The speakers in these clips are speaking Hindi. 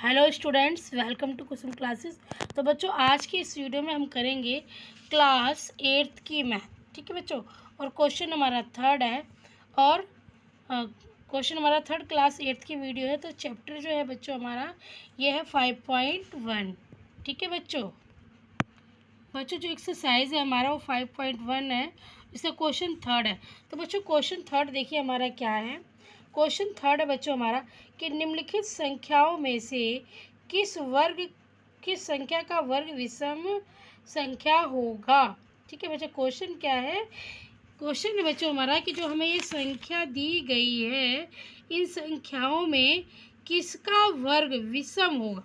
Hello students, welcome to Kusum classes. तो बच्चों, आज की इस वीडियो में हम करेंगे क्लास 8th की मैथ। ठीक है बच्चों, और क्वेश्चन हमारा थर्ड है और क्वेश्चन हमारा थर्ड क्लास 8th की वीडियो है। तो चैप्टर जो है बच्चों हमारा ये है 5.1। ठीक है बच्चों, जो एक्सरसाइज है हमारा वो 5.1 है, इसका क्वेश्चन थर्ड है। तो बच्चों क्वेश्चन थर्ड देखिए हमारा क्या है। क्वेश्चन थर्ड है बच्चों हमारा कि निम्नलिखित संख्याओं में से किस संख्या का वर्ग विषम संख्या होगा। ठीक है बच्चों, क्वेश्चन क्या है। क्वेश्चन है बच्चों हमारा कि जो हमें ये संख्या दी गई है, इन संख्याओं में किसका वर्ग विषम होगा।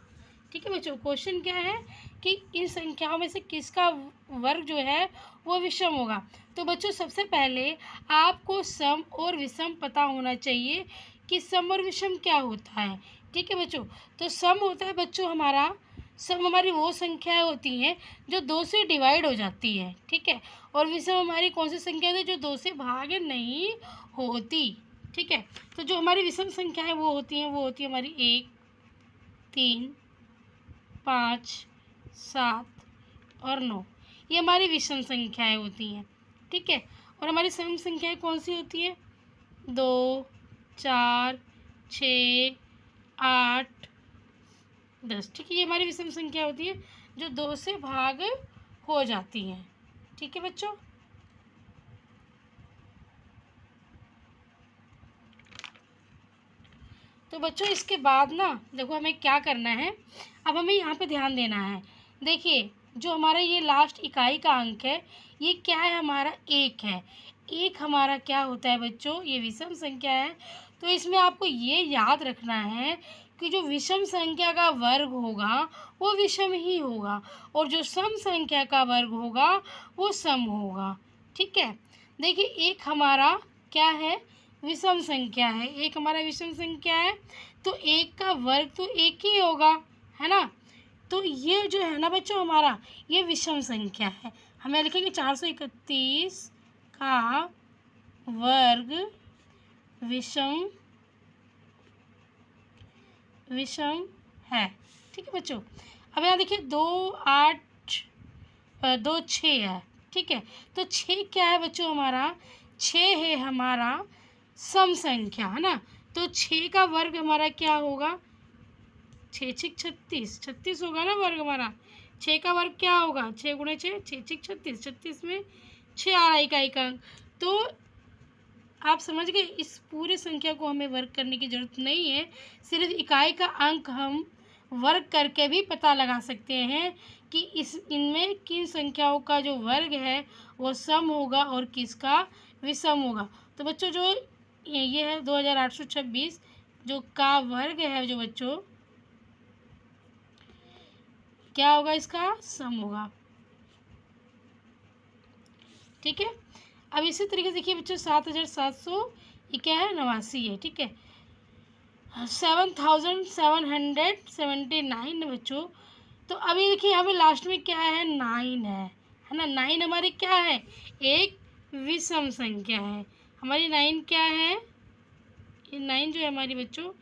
ठीक है बच्चों, क्वेश्चन क्या है कि इन संख्याओं में से किसका वर्ग जो है वो विषम होगा। तो बच्चों सबसे पहले आपको सम और विषम पता होना चाहिए कि सम और विषम क्या होता है। ठीक है बच्चों, तो सम होता है बच्चों हमारा, सम हमारी वो संख्याएं होती हैं जो 2 से डिवाइड हो जाती है। ठीक है, और विषम हमारी कौन सी संख्या है जो 2 से भाग नहीं होती। ठीक है, तो जो हमारी विषम संख्याएं वो होती हैं हमारी 1, 3, 5, 7 और 9। ये हमारी विषम संख्याएं होती हैं। ठीक है, और हमारी सम संख्याएं कौन सी होती हैं, 2, 4, 6, 8, 10। ठीक है, ये हमारी विषम संख्या होती है जो 2 से भाग हो जाती हैं। ठीक है बच्चों, तो बच्चों इसके बाद ना देखो हमें क्या करना है। अब हमें यहाँ पे ध्यान देना है। देखिए जो हमारा ये लास्ट इकाई का अंक है ये क्या है, हमारा 1 है। 1 हमारा क्या होता है बच्चों, ये विषम संख्या है। तो इसमें आपको ये याद रखना है कि जो विषम संख्या का वर्ग होगा वो विषम ही होगा, और जो सम संख्या का वर्ग होगा वो सम होगा। ठीक है, देखिए 1 हमारा क्या है, विषम संख्या है। 1 हमारा विषम संख्या है, तो 1 का वर्ग तो 1 ही होगा, है ना। तो ये जो है ना बच्चों हमारा ये विषम संख्या है। हमें लिखेंगे 431 का वर्ग विषम विषम है। ठीक है बच्चों, अब यहाँ देखिए 2, 8, 2, 6 है। ठीक है, तो 6 क्या है बच्चों, हमारा 6 है हमारा सम संख्या, है ना। तो 6 का वर्ग हमारा क्या होगा, 6 6 36, 36 होगा ना वर्ग हमारा। 6 का वर्ग क्या होगा, 6 गुणे 6, 6 6 36, 36 में 6 आ रहा है इकाई का अंक। तो आप समझ गए, इस पूरे संख्या को हमें वर्ग करने की ज़रूरत नहीं है, सिर्फ इकाई का अंक हम वर्ग करके भी पता लगा सकते हैं कि इनमें किन संख्याओं का जो वर्ग है वो सम होगा और किसका विषम होगा। तो बच्चों जो ये है 2826 जो का वर्ग है जो बच्चों क्या होगा, इसका सम होगा। ठीक है, अब इसी तरीके से देखिए बच्चों 7700 ये क्या है, 89 है। ठीक है, 7779 बच्चों। तो अभी देखिए यहाँ पे लास्ट में क्या है, 9 है ना। 9 हमारी क्या है, एक विषम संख्या है। हमारी 9 क्या है, ये 9 जो है हमारी बच्चों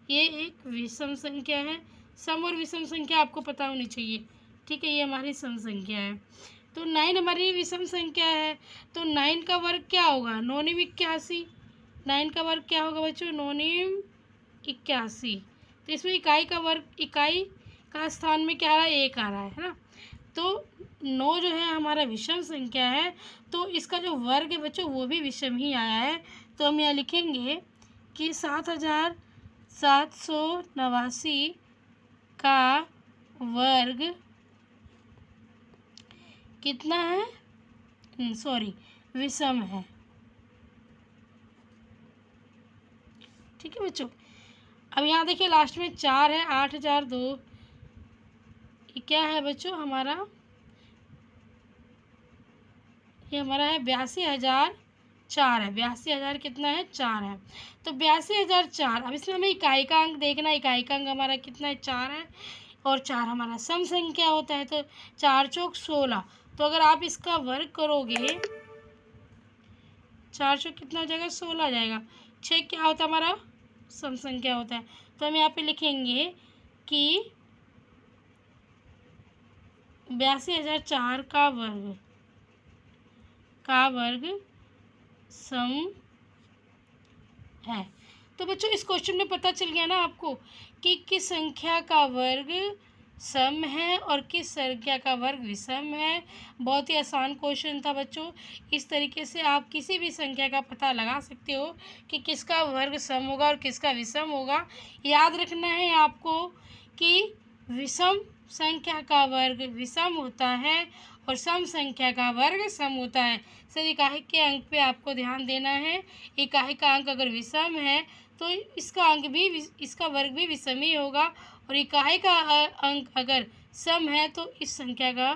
ये एक विषम संख्या है। सम और विषम संख्या आपको पता होनी चाहिए। ठीक है, ये हमारी सम संख्या है। तो 9 हमारी विषम संख्या है, तो 9 का वर्ग क्या होगा, 9 9 81। 9 का वर्ग क्या होगा बच्चों, 9 9 81। तो इसमें इकाई का वर्ग, इकाई का स्थान में क्या आ रहा है, 1 आ रहा है ना। तो 9 जो है हमारा विषम संख्या है, तो इसका जो वर्ग है बच्चों वो भी विषम ही आया है। तो हम यहाँ लिखेंगे कि 7789 का वर्ग कितना है, विषम है। ठीक है बच्चों, अब यहाँ देखिए लास्ट में 4 है, 8002 ये क्या है बच्चों हमारा, ये हमारा है 82,004 है। 82,000 कितना है, 4 है। तो 82,004, अब इसमें हमें इकाई का अंक देखना है। इकाई का अंक हमारा कितना है, 4 है, और 4 हमारा सम संख्या होता है। तो 4 चौक 16। तो अगर आप इसका वर्ग करोगे 4 चौक कितना हो जाएगा, 16 आ जाएगा। 6 क्या होता है हमारा, सम संख्या होता है। तो हम यहाँ पे लिखेंगे कि 82,004 का वर्ग सम है। तो बच्चों इस क्वेश्चन में पता चल गया ना आपको कि किस संख्या का वर्ग सम है और किस संख्या का वर्ग विषम है। बहुत ही आसान क्वेश्चन था बच्चों। इस तरीके से आप किसी भी संख्या का पता लगा सकते हो कि किसका वर्ग सम होगा और किसका विषम होगा। याद रखना है आपको कि विषम संख्या का वर्ग विषम होता है और सम संख्या का वर्ग सम होता है। सर इकाई के अंक पे आपको ध्यान देना है। इकाई का अंक अगर विषम है तो इसका अंक भी इसका वर्ग भी विषम ही होगा, और इकाई का अंक अगर सम है तो इस संख्या का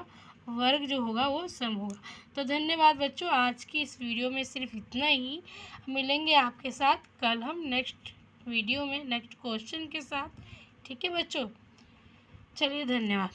वर्ग जो होगा वो सम होगा। तो धन्यवाद बच्चों, आज की इस वीडियो में सिर्फ इतना ही। मिलेंगे आपके साथ कल हम नेक्स्ट वीडियो में नेक्स्ट क्वेश्चन के साथ। ठीक है बच्चों, चलिए धन्यवाद।